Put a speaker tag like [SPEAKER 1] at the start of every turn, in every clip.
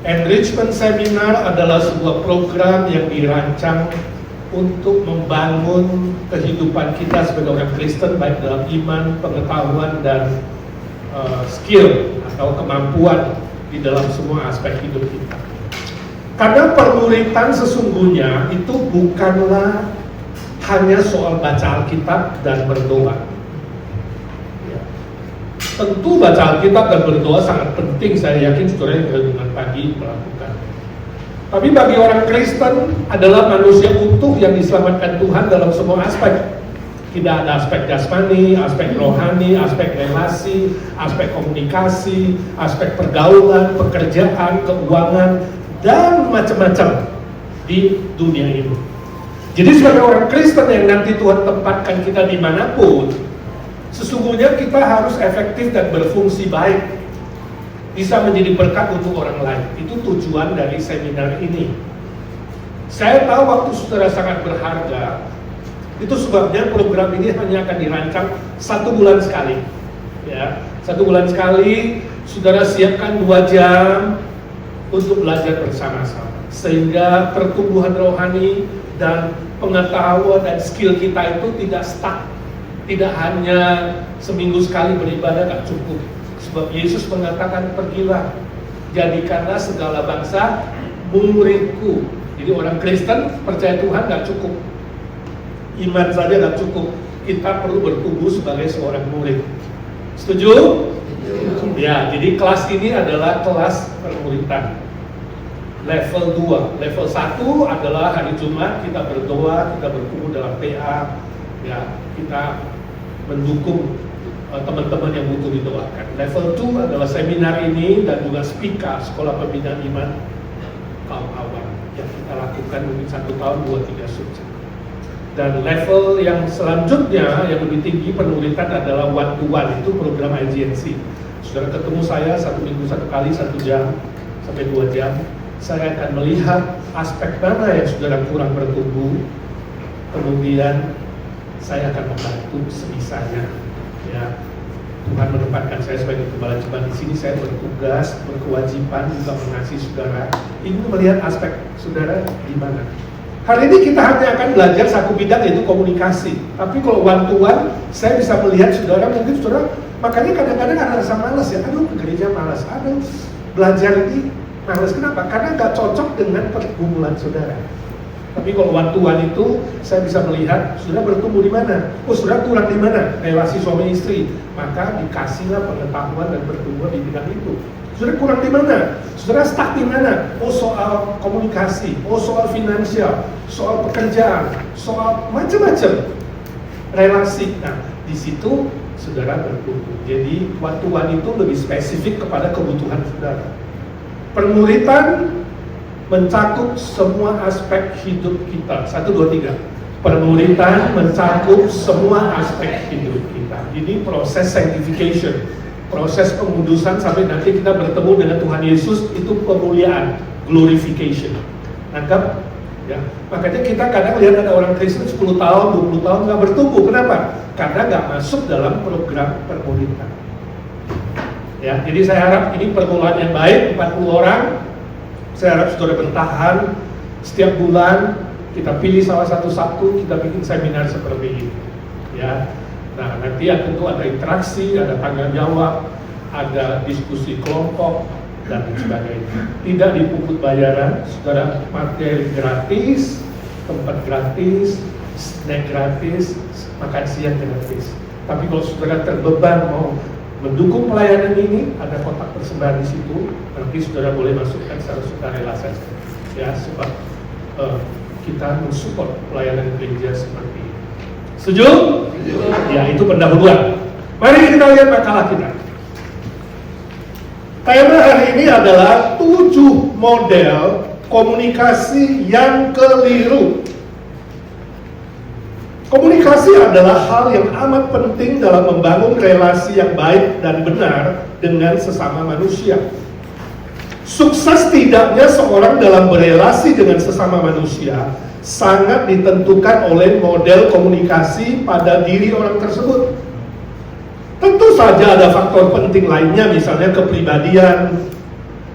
[SPEAKER 1] Enrichment Seminar adalah sebuah program yang dirancang untuk membangun kehidupan kita sebagai orang Kristen, baik dalam iman, pengetahuan, dan skill atau kemampuan di dalam semua aspek hidup kita. Karena permuritan sesungguhnya itu bukanlah hanya soal baca Alkitab dan berdoa. Ya. Tentu baca Alkitab dan berdoa sangat penting, saya yakin saudara yang dengan pagi melakukan. Tapi bagi orang Kristen adalah manusia utuh yang diselamatkan Tuhan dalam semua aspek. Tidak ada aspek jasmani, aspek rohani, aspek relasi, aspek komunikasi, aspek pergaulan, pekerjaan, keuangan, dan macam-macam di dunia ini. Jadi sebagai orang Kristen yang nanti Tuhan tempatkan kita dimanapun, sesungguhnya kita harus efektif dan berfungsi baik, bisa menjadi berkat untuk orang lain. Itu tujuan dari seminar ini. Saya tahu waktu saudara sangat berharga. Itu sebabnya program ini hanya akan dirancang 1 bulan sekali. Ya, 1 bulan sekali, saudara siapkan 2 jam untuk belajar bersama-sama, sehingga pertumbuhan rohani dan pengetahuan dan skill kita itu tidak stuck. Tidak hanya seminggu sekali beribadah, gak cukup. Sebab Yesus mengatakan, pergilah, jadikanlah segala bangsa muridku. Jadi orang Kristen percaya Tuhan gak cukup, iman saja gak cukup. Kita perlu bertumbuh sebagai seorang murid. Setuju? Ya, jadi kelas ini adalah kelas permuritan level 2. Level 1 adalah hari Jumat kita berdoa, kita berkumpul dalam PA, ya, kita mendukung teman-teman yang butuh didoakan. Level 2 adalah seminar ini dan juga SPIKA, Sekolah Pembinaan Iman kaum awam, yang kita lakukan mungkin 1 tahun 2-3 subjek. Dan level yang selanjutnya yang lebih tinggi penuritan adalah one to one, itu program IGNC. Saudara ketemu saya 1 minggu 1 kali 1 jam sampai 2 jam. Saya akan melihat aspek mana yang saudara kurang bertumbuh, kemudian saya akan membantu sebisanya. Ya, Tuhan menempatkan saya sebagai gembala jemaat di sini. Saya bertugas, berkewajiban juga mengasihi saudara. Ingin melihat aspek saudara di mana. Hari ini kita hanya akan belajar satu bidang, yaitu komunikasi. Tapi kalau one to one, saya bisa melihat saudara, mungkin saudara, makanya kadang-kadang ada rasa malas ya. Aduh, ke gereja malas. Aduh, belajar ini malas. Kenapa? Karena nggak cocok dengan pergumulan saudara. Tapi kalau one to one itu, saya bisa melihat saudara bertumbuh di mana. Oh, saudara kurang di mana? Relasi suami istri. Maka dikasihlah pengetahuan dan pertumbuhan di bidang itu. Saudara kurang di mana? Saudara stuck di mana? Oh, soal komunikasi, oh soal finansial, soal pekerjaan, soal macam-macam relasi. Nah, di situ saudara bertumbuh. Jadi one to one itu lebih spesifik kepada kebutuhan saudara. Permuritan mencakup semua aspek hidup kita. 1, 2, 3. Permuritan mencakup semua aspek hidup kita. Ini proses sanctification, proses pengudusan sampai nanti kita bertemu dengan Tuhan Yesus, itu pemuliaan, glorification. Nangkap? Ya. Makanya kita kadang lihat ada orang Kristen 10 tahun, 20 tahun nggak bertumbuh. Kenapa? Karena nggak masuk dalam program permuritan. Ya, jadi saya harap ini permulaan yang baik, 40 orang. Saya harap saudara bertahan. Setiap bulan kita pilih salah satu Sabtu, kita bikin seminar seperti ini. Ya, nah nanti tentu ada interaksi, ada tanya jawab, ada diskusi kelompok dan sebagainya. Tidak dipungut bayaran, saudara, materi gratis, tempat gratis, snack gratis, makan siang gratis. Tapi kalau saudara terbeban mau mendukung pelayanan ini, ada kotak persembahan di situ. Nanti saudara boleh masukkan secara sukarela saja. Ya, sebab kita mensupport pelayanan gereja seperti ini. Setuju? Ya, itu pendahuluan. Mari kita lihat makalah kita. Tema hari ini adalah 7 model komunikasi yang keliru. Komunikasi adalah hal yang amat penting dalam membangun relasi yang baik dan benar dengan sesama manusia. Sukses tidaknya seorang dalam berelasi dengan sesama manusia sangat ditentukan oleh model komunikasi pada diri orang tersebut. Tentu saja ada faktor penting lainnya, misalnya kepribadian,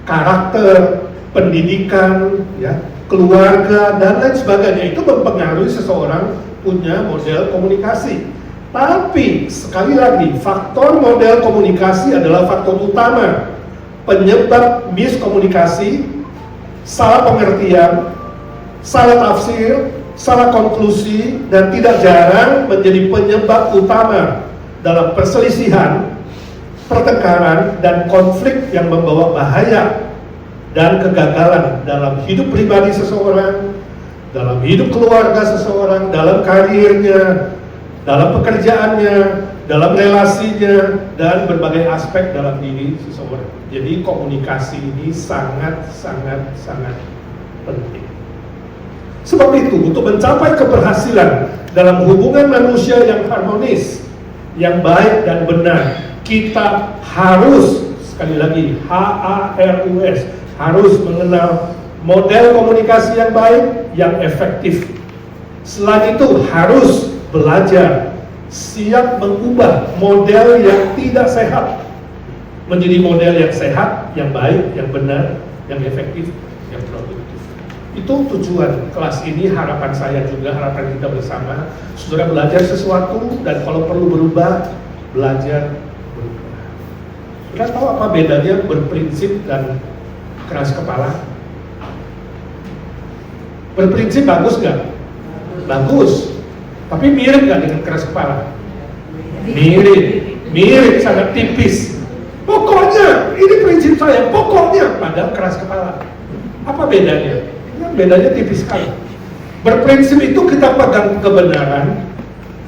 [SPEAKER 1] karakter, pendidikan, ya, keluarga, dan lain sebagainya. Itu mempengaruhi seseorang punya model komunikasi. Tapi sekali lagi, faktor model komunikasi adalah faktor utama penyebab miskomunikasi, salah pengertian, salah tafsir, salah konklusi, dan tidak jarang menjadi penyebab utama dalam perselisihan, pertengkaran, dan konflik yang membawa bahaya dan kegagalan dalam hidup pribadi seseorang, dalam hidup keluarga seseorang, dalam karirnya, dalam pekerjaannya, dalam relasinya, dan berbagai aspek dalam diri seseorang. Jadi komunikasi ini sangat penting. Sebab itu, untuk mencapai keberhasilan dalam hubungan manusia yang harmonis, yang baik dan benar, kita harus, sekali lagi, HARUS, harus mengenal model komunikasi yang baik, yang efektif. Selain itu, harus belajar, siap mengubah model yang tidak sehat menjadi model yang sehat, yang baik, yang benar, yang efektif, yang produktif. Itu tujuan kelas ini, harapan saya juga, harapan kita bersama. Saudara belajar sesuatu, dan kalau perlu berubah, belajar berubah. Saudara tahu apa bedanya berprinsip dan keras kepala? Berprinsip bagus nggak? Bagus. Tapi mirip nggak dengan keras kepala? Mirip, sangat tipis. Pokoknya, ini prinsip saya, pokoknya, padahal keras kepala. Apa bedanya? Ya, bedanya tipis sekali. Berprinsip itu kita pegang kebenaran,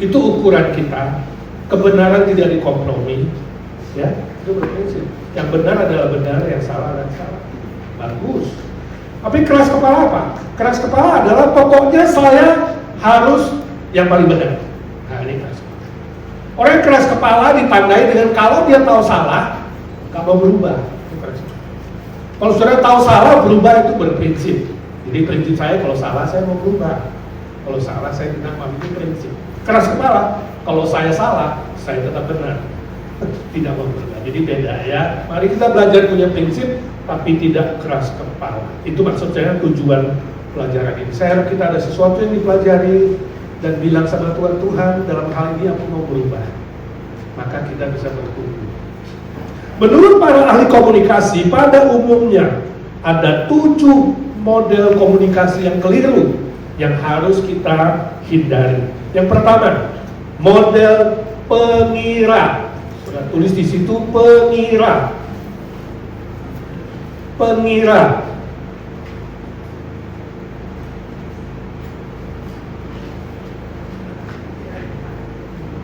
[SPEAKER 1] itu ukuran kita. Kebenaran tidak dikompromi, ya, itu berprinsip. Yang benar adalah benar, yang salah adalah salah. Bagus. Tapi keras kepala apa? Keras kepala adalah pokoknya saya harus yang paling benar. Nah, ini keras kepala. Orang yang keras kepala ditandai dengan kalau dia tahu salah, gak mau berubah. Itu keras kepala. Kalau saudara tahu salah, berubah itu berprinsip. Jadi prinsip saya, kalau salah saya mau berubah. Kalau salah saya tidak mau, itu prinsip. Keras kepala, kalau saya salah, saya tetap benar. Tidak mau berubah. Jadi beda ya. Mari kita belajar punya prinsip, tapi tidak keras kepala. Itu maksud saya tujuan pelajaran ini. Saya harap kita ada sesuatu yang dipelajari dan bilang sama Tuhan, Tuhan dalam hal ini aku mau berubah. Maka kita bisa bertumbuh. Menurut para ahli komunikasi, pada umumnya ada 7 model komunikasi yang keliru yang harus kita hindari. Yang pertama, model pengira. Sudah tulis di situ pengira. Pengira.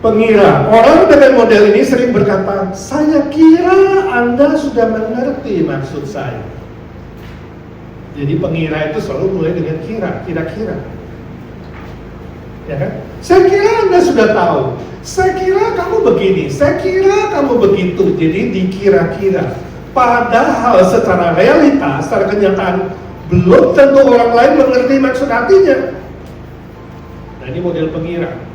[SPEAKER 1] Pengira. Orang dengan model ini sering berkata, saya kira Anda sudah mengerti maksud saya. Jadi pengira itu selalu mulai dengan kira-kira. Ya kan? Saya kira Anda sudah tahu. Saya kira kamu begini, saya kira kamu begitu. Jadi dikira-kira. Padahal secara realitas, secara kenyataan, belum tentu orang lain mengerti maksud hatinya. Nah, ini model pengira.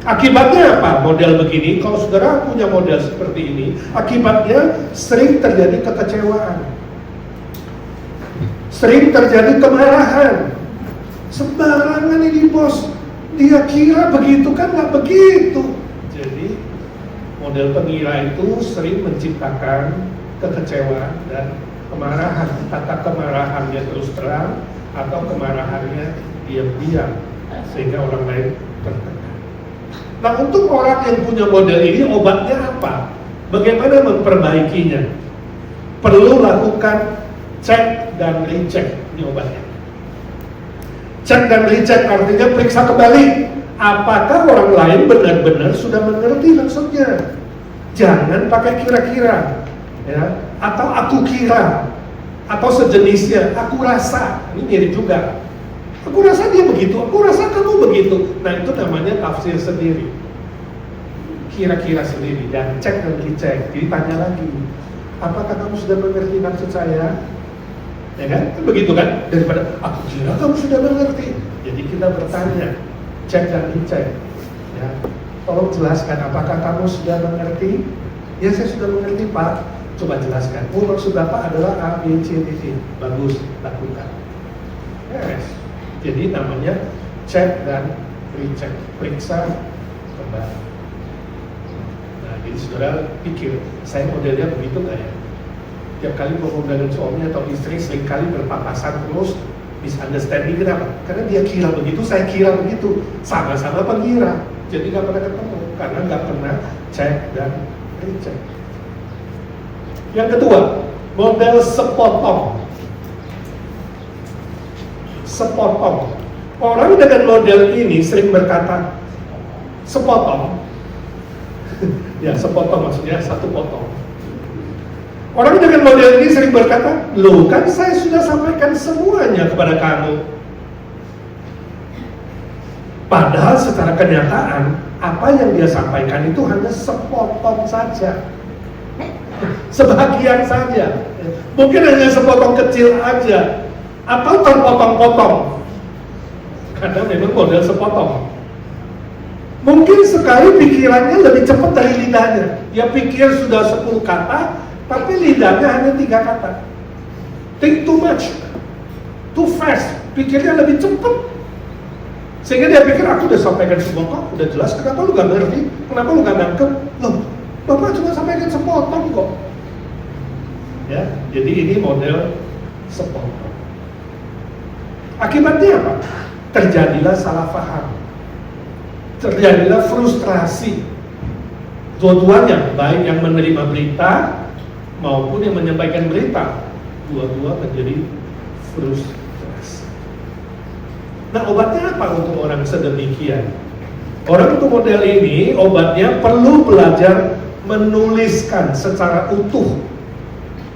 [SPEAKER 1] Akibatnya apa? Model begini, kalau saudara punya model seperti ini, akibatnya sering terjadi kekecewaan, sering terjadi kemarahan. Sembarangan ini bos, dia kira begitu kan nggak begitu. Jadi model pengira itu sering menciptakan kekecewaan dan kemarahan. Kata kemarahannya terus terang atau kemarahannya diam-diam sehingga orang lain tertekan. Nah, untuk orang yang punya model ini, obatnya apa? Bagaimana memperbaikinya? Perlu lakukan cek dan recheck. Ini obatnya. Cek dan recheck artinya periksa kembali. Apakah orang lain benar-benar sudah mengerti maksudnya? Jangan pakai kira-kira, ya, atau aku kira, atau sejenisnya. Aku rasa, ini mirip juga. Aku rasa dia begitu, aku rasa kamu begitu. Nah, itu namanya tafsir sendiri, kira-kira sendiri. Dan cek dan recheck. Jadi tanya lagi, apakah kamu sudah mengerti maksud saya? Ya kan? Begitu kan? Daripada aku kira kamu sudah mengerti. Jadi kita bertanya, cek dan recheck. Ya, tolong jelaskan apakah kamu sudah mengerti? Ya, saya sudah mengerti Pak. Coba jelaskan. Oh, maksud Bapak adalah A, B, C, D, E. Bagus, lakukan. Yes. Jadi namanya cek dan recheck, periksa kembali. Nah, jadi saudara pikir, saya modelnya begitu nggak ya? Tiap kali ngomong dengan suami atau istri seringkali berpapasan terus, misunderstanding. Kenapa? Karena dia kira begitu, saya kira begitu, sama-sama pengira. Jadi nggak pernah ketemu karena nggak pernah cek dan recheck. Yang kedua, model sepotong. Sepotong. Orang dengan model ini sering berkata sepotong. Ya, sepotong maksudnya satu potong. Orang dengan model ini sering berkata, loh kan saya sudah sampaikan semuanya kepada kamu. Padahal secara kenyataan, apa yang dia sampaikan itu hanya sepotong saja. Sebagian saja. Mungkin hanya sepotong kecil aja. Atau terpotong-potong. Karena memang model sepotong. Mungkin sekali pikirannya lebih cepat dari lidahnya. Dia pikir sudah 10 kata, tapi lidahnya hanya 3 kata. Think too much, too fast. Pikirnya lebih cepat. Sehingga dia pikir, aku udah sampaikan semua kok, udah jelas. Kenapa lu gak ngerti? Kenapa lu gak nangkep? Loh, Bapak cuma sampaikan sepotong kok. Ya, jadi ini model sepotong. Akibatnya apa? Terjadilah salah paham. Terjadilah frustrasi. Dua-duanya, baik yang menerima berita maupun yang menyampaikan berita, dua-dua menjadi frustrasi. Nah, obatnya apa untuk orang sedemikian? Orang untuk model ini, obatnya perlu belajar menuliskan secara utuh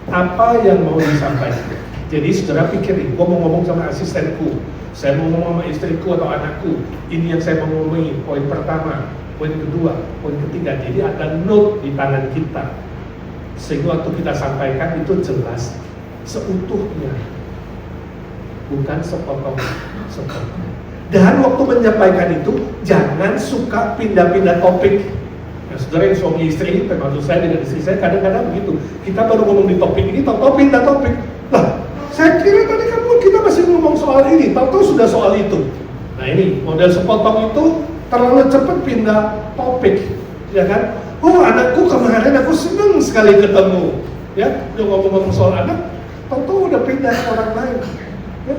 [SPEAKER 1] apa yang mau disampaikan. Jadi saudara pikirin, gua mau ngomong sama asistenku, saya mau ngomong sama istriku atau anakku, ini yang saya mau ngomongin, poin pertama, poin kedua, poin ketiga. Jadi ada note di tangan kita, sehingga waktu kita sampaikan itu jelas seutuhnya, bukan sepotong-sepotong. Dan waktu menyampaikan itu jangan suka pindah-pindah topik. Nah, saudara yang suami istri, termasuk saya dengan istri saya, kadang-kadang begitu. Kita baru ngomong di topik ini, tahu-tahu pindah topik. Lah, saya kira tadi kita masih ngomong soal ini, tahu-tahu sudah soal itu. Nah ini model sepotong itu terlalu cepat pindah topik, ya kan? Oh, anakku kemarin aku senang sekali ketemu, ya, udah ngomong-ngomong soal anak, tahu-tahu udah pindah ke orang lain, ya.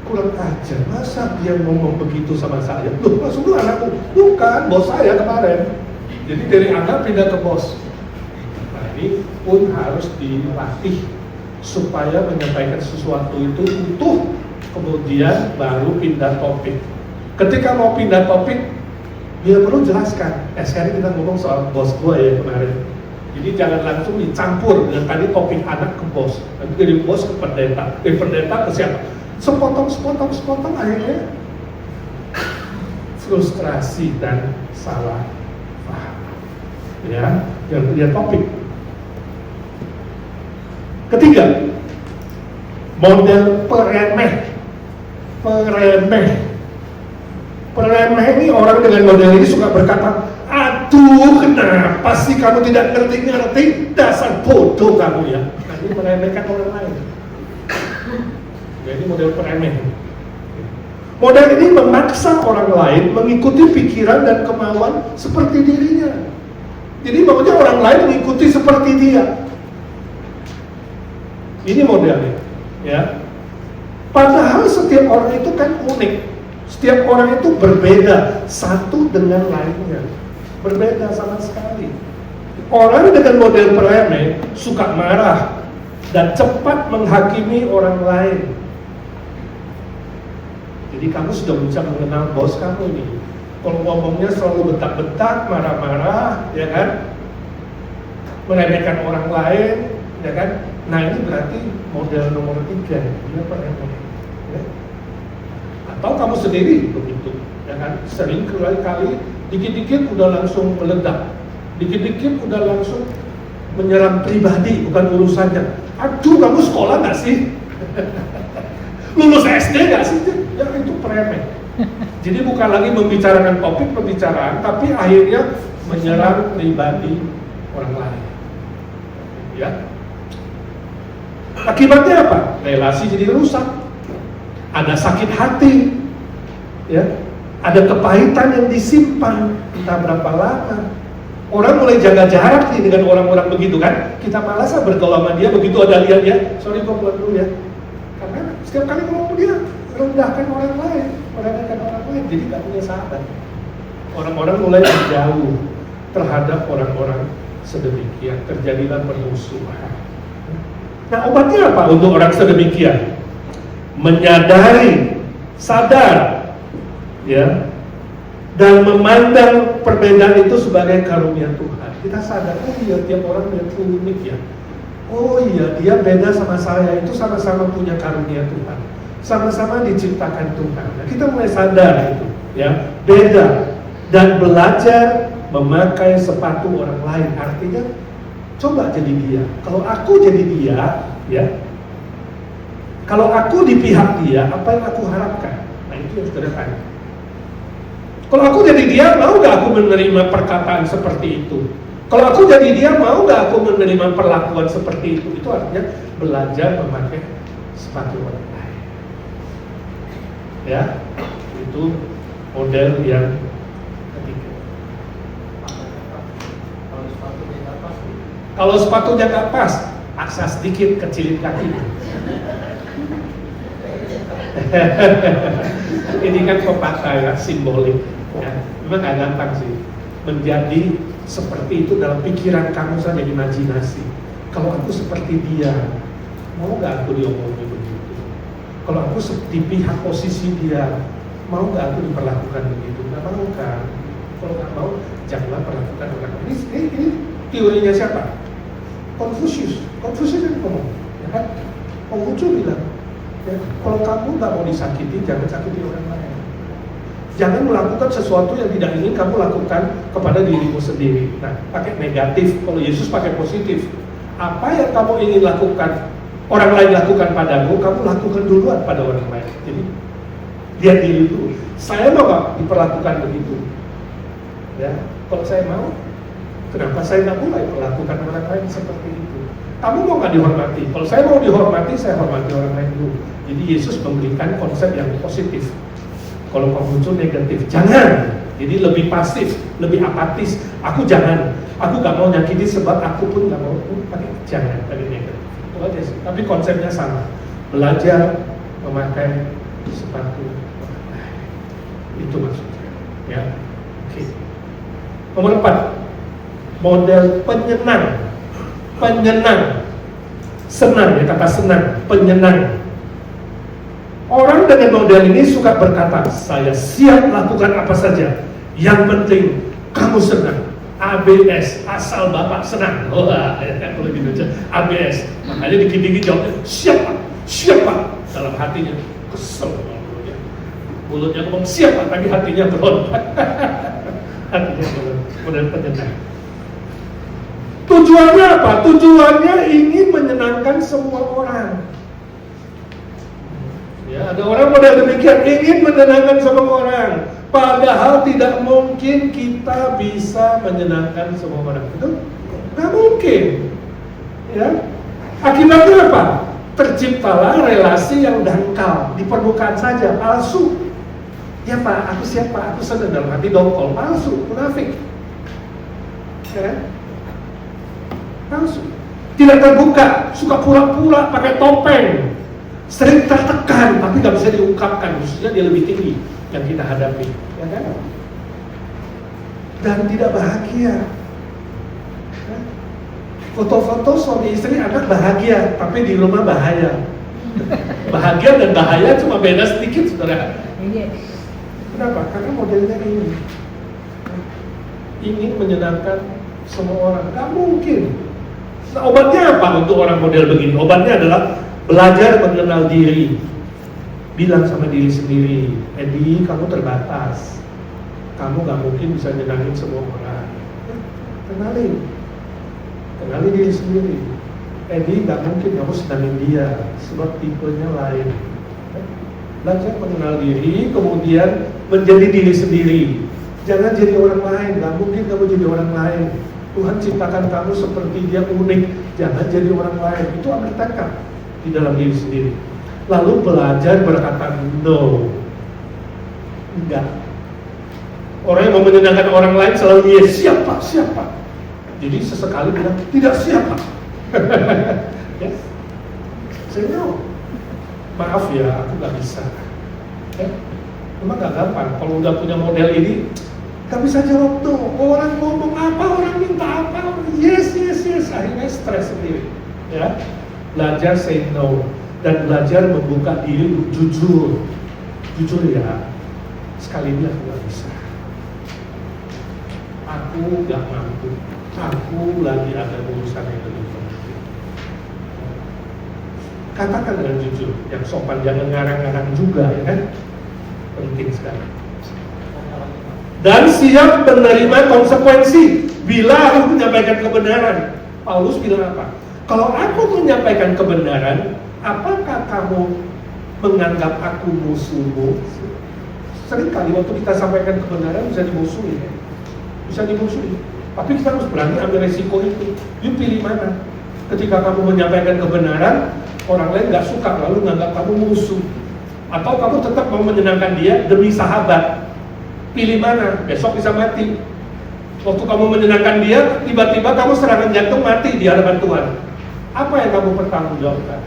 [SPEAKER 1] Kurang ajar, masa dia ngomong begitu sama saya? Loh, maksud lu anakku? Bukan, bos saya kemarin. Jadi dari anak pindah ke bos. Nah ini pun harus dilatih supaya menyampaikan sesuatu itu utuh, kemudian baru pindah topik. Ketika mau pindah topik, dia perlu jelaskan. Sekarang kita ngomong soal bos gue ya kemarin. Jadi jangan langsung dicampur dengan tadi topik anak ke bos, nanti dari bos ke pendeta, dari pendeta ke siapa? Sepotong, akhirnya frustrasi dan salah paham. Ya, yang dia topik. Ketiga, model peremeh. Peremeh ini orang dengan model ini suka berkata, aduh kenapa sih kamu tidak ngerti-ngerti, dasar bodoh kamu ya. Nah, ini meremehkan orang lain. Jadi model peremeh. Model ini memaksa orang lain mengikuti pikiran dan kemauan seperti dirinya. Jadi maunya orang lain mengikuti seperti dia. Ini modelnya, ya. Padahal setiap orang itu kan unik. Setiap orang itu berbeda satu dengan lainnya. Berbeda sama sekali. Orang dengan model peremeh suka marah dan cepat menghakimi orang lain. Jadi kamu sudah bisa mengenal bos kamu nih. Kalau ngomongnya selalu bentak-bentak, marah-marah, ya kan? Meremehkan orang lain, ya kan? Nah ini berarti model nomor 3, dia peremeh. Ya? Atau kamu sendiri begitu, ya kan? Sering kali dikit-dikit udah langsung meledak, dikit-dikit udah langsung menyerang pribadi, bukan urusannya. Aduh, kamu sekolah nggak sih? Lulus SD nggak sih? Ya itu peremeh. Jadi bukan lagi membicarakan topik pembicaraan, tapi akhirnya menyerang pribadi orang lain. Ya. Akibatnya apa? Relasi jadi rusak. Ada sakit hati, ya. Ada kepahitan yang disimpan entah berapa lama. Orang mulai jaga jarak nih dengan orang-orang begitu kan. Kita malas bergaul sama dia, begitu ada lihat dia, sorry kok pulang dulu ya. Karena setiap kali ngomong dia rendahkan orang lain, merendahkan orang lain, jadi gak punya sahabat. Orang-orang mulai menjauh terhadap orang-orang sedemikian, terjadilah permusuhan. Nah, obatnya apa untuk orang sedemikian? Menyadari, sadar, ya, dan memandang perbedaan itu sebagai karunia Tuhan. Kita sadar, oh iya, tiap orang unik ya. Oh iya, dia beda sama saya, itu sama-sama punya karunia Tuhan. Sama-sama diciptakan Tuhan. Nah, kita mulai sadar itu, ya, beda, dan belajar memakai sepatu orang lain. Artinya, coba jadi dia. Kalau aku jadi dia, ya, kalau aku di pihak dia, apa yang aku harapkan? Nah, itu yang saudara tanya. Kalau aku jadi dia, mau gak aku menerima perkataan seperti itu? Kalau aku jadi dia, mau gak aku menerima perlakuan seperti itu? Itu artinya belajar memakai sepatu orang lain. Ya, itu model yang ketiga. Kalau sepatunya gak pas, aksa sedikit, kecilin kakinya. Ini kan pepatah ya, simbolik. Ya, memang gak gampang sih menjadi seperti itu dalam pikiran kamu saja, imajinasi. Kalau aku seperti dia, mau gak aku diomongin begitu? Kalau aku di pihak posisi dia, mau gak aku diperlakukan begitu? Gak mau kan? Kalau gak mau, janganlah perlakukan orang lain. Ini teorinya siapa? Confucius yang ngomong, ya kan? Konghucu bilang, ya, kalau kamu gak mau disakiti, jangan sakiti orang lain. Jangan melakukan sesuatu yang tidak ingin kamu lakukan kepada dirimu sendiri. Nah, pakai negatif. Kalau Yesus pakai positif. Apa yang kamu ingin lakukan, orang lain lakukan padamu, kamu lakukan duluan pada orang lain. Jadi, lihat diri dulu. Saya mau gak diperlakukan begitu? Ya, kalau saya mau, kenapa saya nggak mulai melakukan orang lain seperti itu? Kamu mau gak dihormati? Kalau saya mau dihormati, saya hormati orang lain dulu. Jadi Yesus memberikan konsep yang positif. Kalau kamu muncul negatif, jangan. Jadi lebih pasif, lebih apatis. Aku jangan. Aku gak mau nyakiti sebab aku pun gak mau. Jangan, tadi negatif. Itu aja sih. Tapi konsepnya sama. Belajar memakai sepatu. Itu maksudnya. Ya. Oke. Nomor 4. Model penyenang. Penyenang. Senang, ya, kata senang. Penyenang. Orang dengan model ini suka berkata, saya siap lakukan apa saja. Yang penting kamu senang. ABS, asal Bapak senang. Wah, ya kan kalau gitu aja. ABS. Makanya dikit-dikit jawabnya, siap Pak, siap Pak. Dalam hatinya kesel mulutnya. Mulutnya ngomong siap Pak, tapi hatinya berontak. Hatinya berontak. Model penyenang. Tujuannya apa? Tujuannya ingin menyenangkan semua orang. Ya, ada orang model demikian, ingin menyenangkan semua orang. Padahal tidak mungkin kita bisa menyenangkan semua orang. Betul? Nggak mungkin. Ya. Akibatnya apa? Terciptalah relasi yang dangkal, di permukaan saja, palsu. Ya Pak, aku siap Pak, aku senang, dalam hati dongkol, palsu, munafik. Ya. Palsu. Tidak terbuka, suka pura-pura, pakai topeng. Sering tertekan, tapi gak bisa diungkapkan, khususnya dia lebih tinggi yang kita hadapi, ya kan? Dan tidak bahagia. Foto-foto suami istri anak bahagia, tapi di rumah bahaya. Bahagia dan bahaya cuma beda sedikit, saudara. Kenapa? Karena modelnya ini ingin menyenangkan semua orang, gak mungkin. Nah, obatnya apa untuk orang model begini? Obatnya adalah belajar mengenal diri. Bilang sama diri sendiri, Edi, kamu terbatas. Kamu gak mungkin bisa nyenangin semua orang. Kenali diri sendiri. Edi, gak mungkin kamu senangin dia, sebab tipenya lain. Belajar mengenal diri, kemudian menjadi diri sendiri. Jangan jadi orang lain, gak mungkin kamu jadi orang lain. Tuhan ciptakan kamu seperti dia unik, jangan jadi orang lain. Itu ambil tekad di dalam diri sendiri. Lalu belajar berkata no, enggak. Orang yang mau menyenangkan orang lain selalu yes, siapa. Jadi sesekali bilang tidak siapa. Ya, saya no. Maaf ya, aku nggak bisa. Ya, memang nggak gampang. Kalau udah punya model ini, nggak bisa jawab no. Orang ngomong apa, orang minta apa, yes. Akhirnya stres sendiri. Ya, belajar say no dan belajar membuka diri jujur ya. Sekali ini aku nggak bisa. Aku nggak mampu. Aku lagi ada urusan yang lebih penting. Katakan dengan jujur, yang sopan, jangan ngarang-ngarang juga, ya kan? Penting sekali. Dan siap menerima konsekuensi bila aku menyampaikan kebenaran. Paulus bilang apa? Kalau aku menyampaikan kebenaran, apakah kamu menganggap aku musuhmu? Seringkali waktu kita sampaikan kebenaran bisa dimusuhi, ya? Bisa dimusuhi. Tapi kita harus berani ambil resiko itu. You pilih mana? Ketika kamu menyampaikan kebenaran, orang lain nggak suka, lalu menganggap kamu musuh. Atau kamu tetap mau menyenangkan dia demi sahabat. Pilih mana? Besok bisa mati. Waktu kamu menyenangkan dia, tiba-tiba kamu serangan jantung mati di hadapan Tuhan. Apa yang kamu pertanggungjawabkan?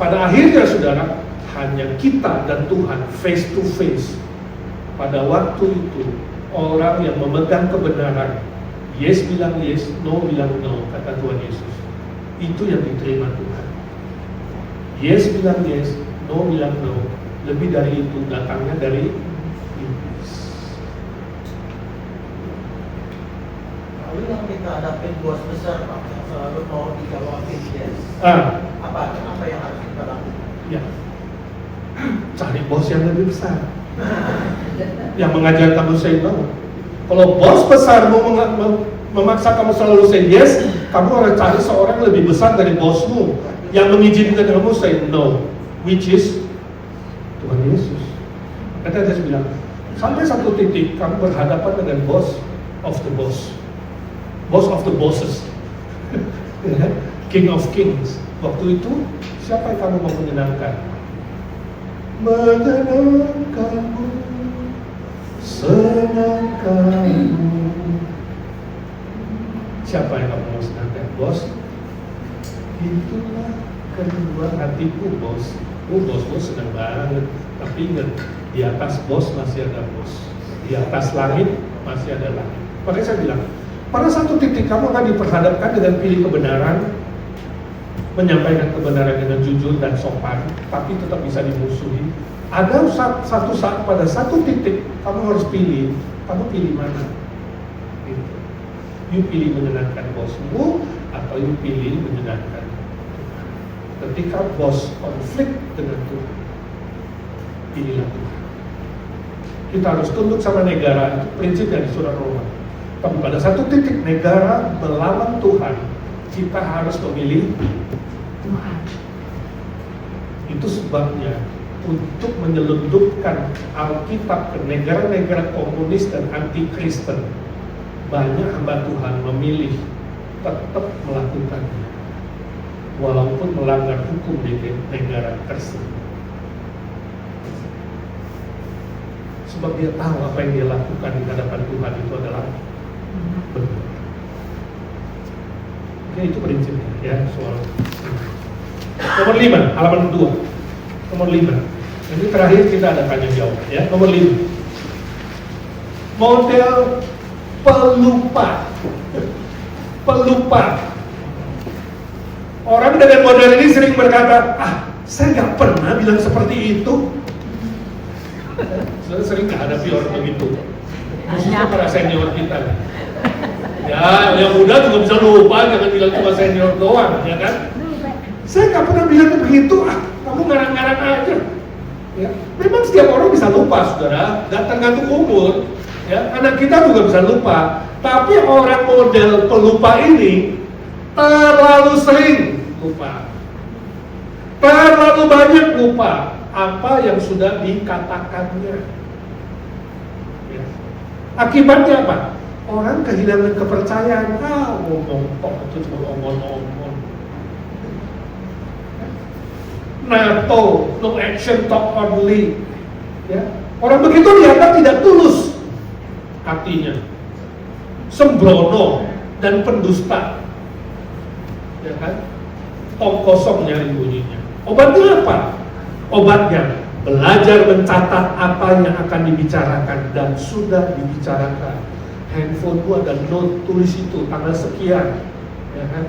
[SPEAKER 1] Pada akhirnya saudara, hanya kita dan Tuhan face to face. Pada waktu itu, orang yang memegang kebenaran, yes bilang yes, no bilang no, kata Tuhan Yesus. Itu yang diterima Tuhan. Yes bilang yes, no bilang no. Lebih dari itu datangnya dari iblis.
[SPEAKER 2] Lalu yang kita hadapin bos besar Pak, yang selalu mau dijawabin yes. Apa yang harus kita lakukan?
[SPEAKER 1] Ya, cari bos yang lebih besar, yang mengajar kamu say no. Kalau bos besar mau memaksa kamu selalu say yes, kamu harus cari seorang yang lebih besar dari bosmu yang mengizinkan kamu say no, which is Tuhan Yesus. Kata dia bilang, sampai satu titik kamu berhadapan dengan boss of the bosses, king of kings. Waktu itu siapa yang kamu mau menyenangkan? Menyenangkanmu, senangkanmu. Siapa yang kamu mau senangkan? Bos? Itulah kedua hatiku, bos. Bos senang banget. Tapi ingat, di atas bos masih ada bos. Di atas langit masih ada langit. Makanya saya bilang, pada satu titik kamu akan diperhadapkan dengan pilih kebenaran, menyampaikan kebenaran dengan jujur dan sopan, tapi tetap bisa dimusuhi. Ada satu saat, pada satu titik kamu harus pilih. Kamu pilih mana? Gitu. You pilih menyenangkan bosmu atau you pilih menyenangkan Tuhan. Ketika bos konflik dengan Tuhan, pilihlah Tuhan. Kita harus tunduk sama negara, itu prinsipnya di surah Roma. Tapi pada satu titik negara melawan Tuhan, kita harus memilih Tuhan. Itu sebabnya untuk menyelundupkan Alkitab ke negara-negara komunis dan anti-Kristen, banyak hamba Tuhan memilih tetap melakukannya walaupun melanggar hukum di negara tersebut, sebab dia tahu apa yang dia lakukan di hadapan Tuhan itu adalah benar. Oke, itu prinsipnya ya soal nomor 5, halaman 2. Nomor 5. Ini terakhir kita ada tanya jawab ya. Nomor 5. Model pelupa. Orang dengan model ini sering berkata, saya nggak pernah bilang seperti itu. Saya sering menghadapi orang begitu, khususnya para senior kita. Ya, yang muda juga bisa lupa, jangan bilang cuma senior doang, ya kan? Saya nggak pernah bilang begitu, kamu ngarang-ngarang aja. Ya, memang setiap orang bisa lupa, saudara, nggak tergantung umur. Ya, anak kita juga bisa lupa. Tapi orang model pelupa ini terlalu sering lupa, terlalu banyak lupa apa yang sudah dikatakannya. Ya. Akibatnya apa? Orang kehilangan kepercayaan, ngomong kok itu cuma omong-omong. NATO, no action, talk only. Ya. Orang begitu dianggap tidak tulus hatinya, sembrono dan pendusta. Ya kan? Tong kosong nyari bunyinya. Obatnya apa? Obatnya belajar mencatat apa yang akan dibicarakan dan sudah dibicarakan. Handphoneku ada note, tulis itu tanggal sekian, ya kan?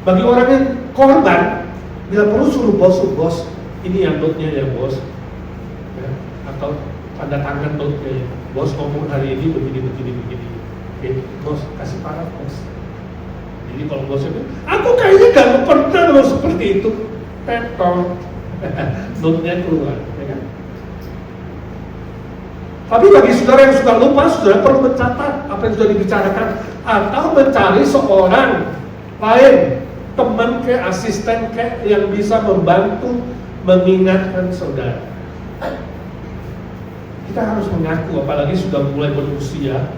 [SPEAKER 1] Bagi orang yang korban, bila perlu suruh bos, ini yang note-nya ya bos, ya? Atau tanda tangan note-nya ya. Bos ngomong hari ini begini. Oke, bos kasih parah bos. Jadi kalau bosnya bilang, aku kayaknya gak pernah ngomong seperti itu, petong, note-nya keluar, ya kan? Tapi bagi saudara yang suka lupa, saudara perlu mencatat apa yang sudah dibicarakan atau mencari seorang lain, teman ke, asisten ke, yang bisa membantu mengingatkan saudara. Kita harus mengaku, apalagi sudah mulai berusia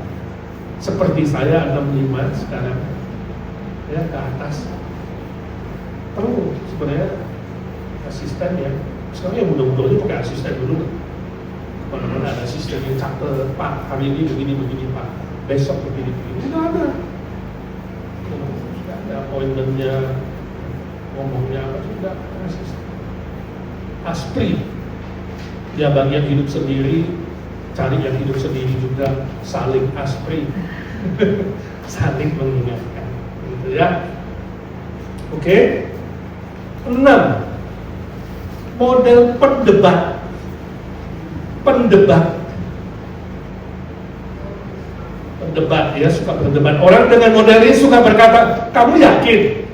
[SPEAKER 1] seperti saya 65 sekarang, ya ke atas. Perlu sebenarnya asisten ya. Sekarang ya mudah-mudahan pakai asisten dulu. Mana-mana ada sistem yang catat, Pak, hari ini begini Pak, besok begini. Tidak ada appointmentnya, ngomongnya apa, tidak ada sistem. Aspri, dia bagian hidup sendiri, cari yang hidup sendiri juga, saling aspri, saling mengingatkan, gitu ya. Oke. 6. Model pendebat. Pendebat ya, suka berdebat. Orang dengan model ini suka berkata, kamu yakin?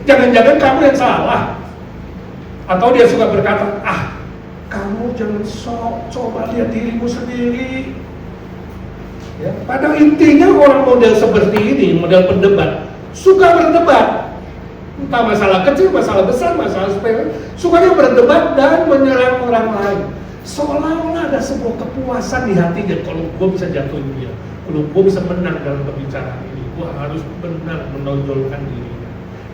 [SPEAKER 1] Jangan-jangan kamu yang salah. Atau dia suka berkata, kamu jangan sok, coba lihat dirimu sendiri. Ya, pada intinya orang model seperti ini, model pendebat, suka berdebat. Entah masalah kecil, masalah besar, masalah sepele, sukanya berdebat dan menyerang orang lain. Seolah-olah ada sebuah kepuasan di hatinya, kalau gue bisa jatuhin dia, kalau gue bisa menang dalam pembicaraan ini, gue harus benar menonjolkan dirinya.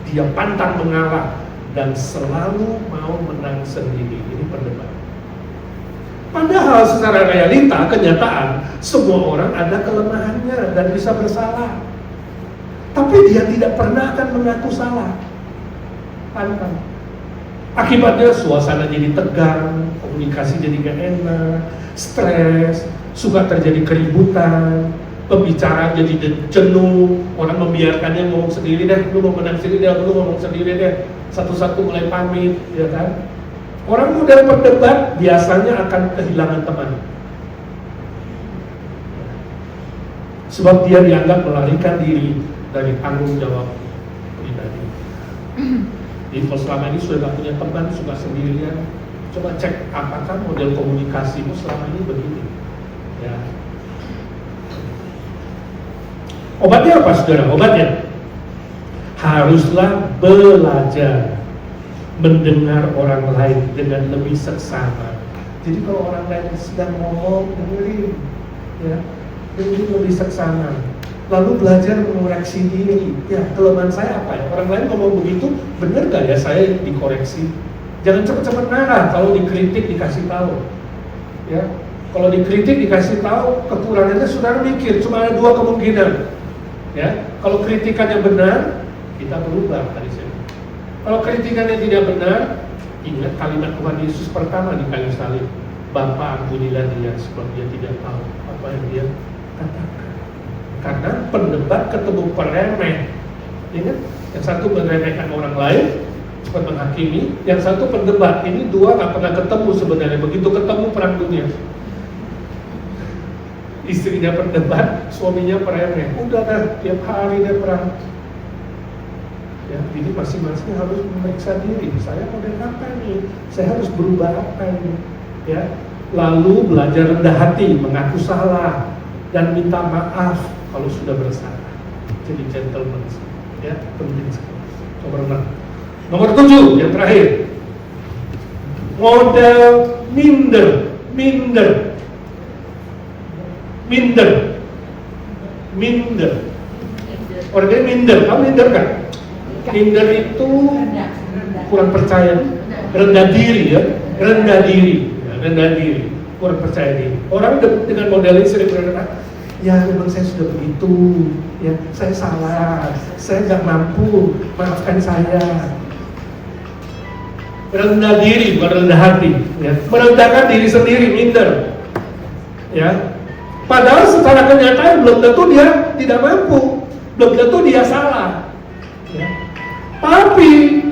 [SPEAKER 1] Dia pantang mengalah dan selalu mau menang sendiri. Ini perdebatan. Padahal secara realita, kenyataan, semua orang ada kelemahannya dan bisa bersalah. Tapi dia tidak pernah akan mengaku salah. Pantang. Akibatnya suasana jadi tegang, komunikasi jadi gak enak, stres, suka terjadi keributan, pembicaraan jadi jenuh, orang membiarkannya ngomong sendiri deh, lu mau menang sendiri deh, lu ngomong sendiri deh, satu-satu mulai pamit, ya kan? Orang model berdebat biasanya akan kehilangan teman. Sebab dia dianggap melarikan diri dari tanggung jawab pribadi. Jadi kalau selama ini sudah gak punya teman, suka sendirian, coba cek apakah model komunikasimu selama ini begini. Ya. Obatnya apa saudara? Obatnya haruslah belajar mendengar orang lain dengan lebih seksama. Jadi kalau orang lain sedang ngomong, dengerin, ya, dengerin lebih seksama. Lalu belajar mengoreksi diri. Ya, kelemahan saya apa ya? Orang lain ngomong begitu, benar gak ya saya dikoreksi? Jangan cepat-cepat marah kalau dikritik dikasih tahu. Ya, kalau dikritik dikasih tahu, kekurangannya saudara mikir, cuma ada 2 kemungkinan. Ya, kalau kritikannya benar, kita berubah tadi saya. Kalau kritikannya tidak benar, ingat kalimat Tuhan Yesus pertama di kayu salib, Bapa ampunilah dia sebab dia tidak tahu apa yang dia katakan. Karena pendebat ketemu peremeh, ingat, yang satu meremehkan orang lain, cepat menghakimi, yang satu pendebat. Ini 2 gak pernah ketemu sebenarnya, begitu ketemu perang dunia. Istrinya pendebat, suaminya peremeh, udah dah tiap hari dia perang. Ya, ini masing-masing harus memeriksa diri. Saya model apa nih? Saya harus berubah apa ini? Ya, lalu belajar rendah hati, mengaku salah dan minta maaf kalau sudah bersalah. Jadi gentleman, ya, penting sekali. Nomor 7 yang terakhir, model minder. Minder. Orangnya minder. Kamu minder kan? Minder itu kurang percaya, rendah diri ya, rendah diri, kurang percaya diri. Orang dengan model ini sering berkata, ya memang saya sudah begitu, ya saya salah, saya nggak mampu, maafkan saya. Rendah diri, bukan rendah hati, ya. Merendahkan diri sendiri, minder, ya. Padahal secara kenyataan belum tentu dia tidak mampu, belum tentu dia salah, ya. Tapi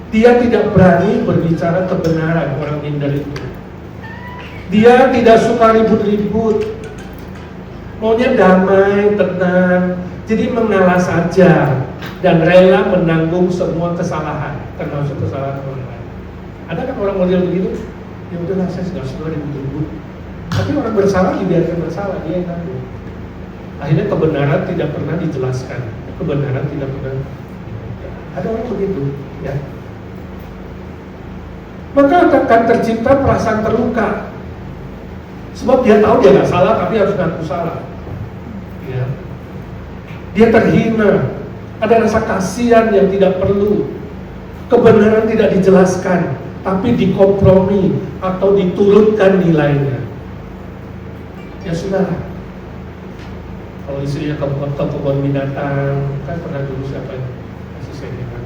[SPEAKER 1] dia tidak berani berbicara kebenaran, orang minder itu. Dia tidak suka ribut-ribut, maunya damai, tenang, jadi mengalah saja dan rela menanggung semua kesalahan, termasuk kesalahan orang lain. Ada kan orang model begitu? Ya udahlah, saya sudah suka ribut-ribut. Tapi orang bersalah dibiarkan bersalah, dia yang tanggung. Akhirnya kebenaran tidak pernah dijelaskan, kebenaran tidak pernah. Ada orang begitu, ya. Maka akan tercipta perasaan terluka. Sebab dia tahu dia nggak salah, tapi harus ngaku salah. Ya. Dia terhina, ada rasa kasihan yang tidak perlu. Kebenaran tidak dijelaskan, tapi dikompromi atau diturunkan nilainya. Ya sudah. Kalau istrinya ke kebun binatang, kan pernah dulu siapa yang kasih saya dengar,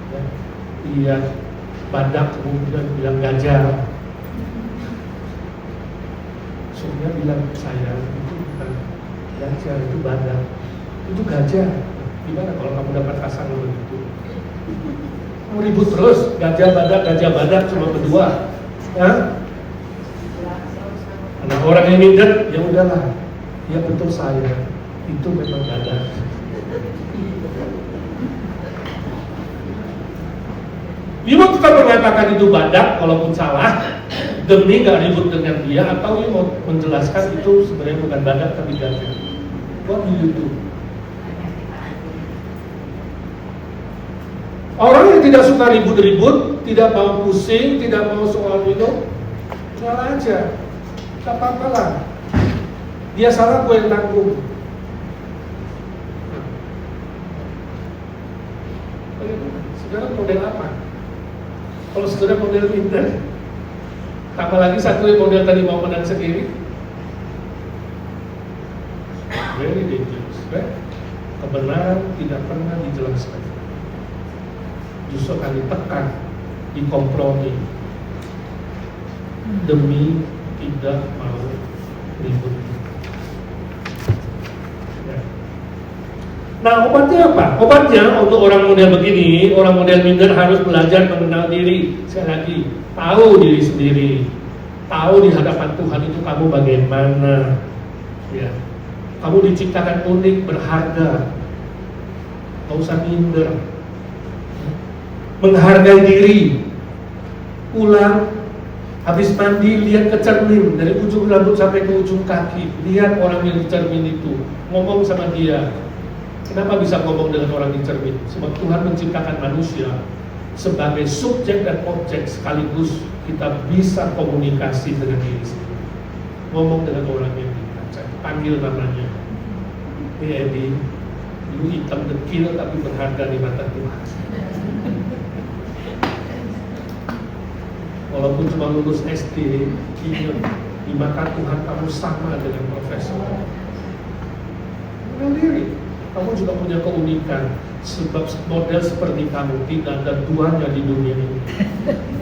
[SPEAKER 1] ya. Iya, badak kemudian bilang gajah. Suaminya bilang, saya itu bukan gajah, itu badak. Itu gajah. Gimana kalau kamu dapat pasangan begitu? Kamu ribut terus, gajah badak cuma berdua, ya? Nah, orang yang minder, ya udahlah, ya betul saya, itu memang badak. Dia mau tetap mengatakan itu badak, walaupun salah, demi gak ribut dengan dia, atau dia mau menjelaskan itu sebenarnya bukan badak tapi gajah. What do you do? Orang yang tidak suka ribut-ribut, tidak mau pusing, tidak mau soal itu, ngalah aja, tak apa-apa lah. Dia salah, gue yang tanggung. Sekarang model apa? Kalau sudah model minder, tambah lagi satu yang model tadi mau menang sendiri, very dangerous, right? Kebenaran tidak pernah dijelaskan, justru akan ditekan, dikompromi demi tidak mau ribut. Ya. Nah, obatnya apa? Obatnya untuk orang model begini, orang model minder harus belajar mengenal diri. Sekali lagi, tahu diri sendiri, tahu di hadapan Tuhan itu kamu bagaimana. Ya. Kamu diciptakan unik, berharga. Gak usah minder. Menghargai diri. Pulang, habis mandi, lihat ke cermin, dari ujung rambut sampai ke ujung kaki. Lihat orang yang di cermin itu, ngomong sama dia. Kenapa bisa ngomong dengan orang di cermin? Sebab Tuhan menciptakan manusia sebagai subjek dan objek sekaligus. Kita bisa komunikasi dengan diri sendiri. Ngomong dengan orang yang dibaca, panggil namanya. Hey Edi, lu hitam dekil tapi berharga di mata Tuhan. Walaupun cuma lulus SD, ingat, di mata Tuhan kamu sama dengan profesor. Kenal diri. Kamu juga punya keunikan, sebab model seperti kamu tidak ada duanya di dunia ini.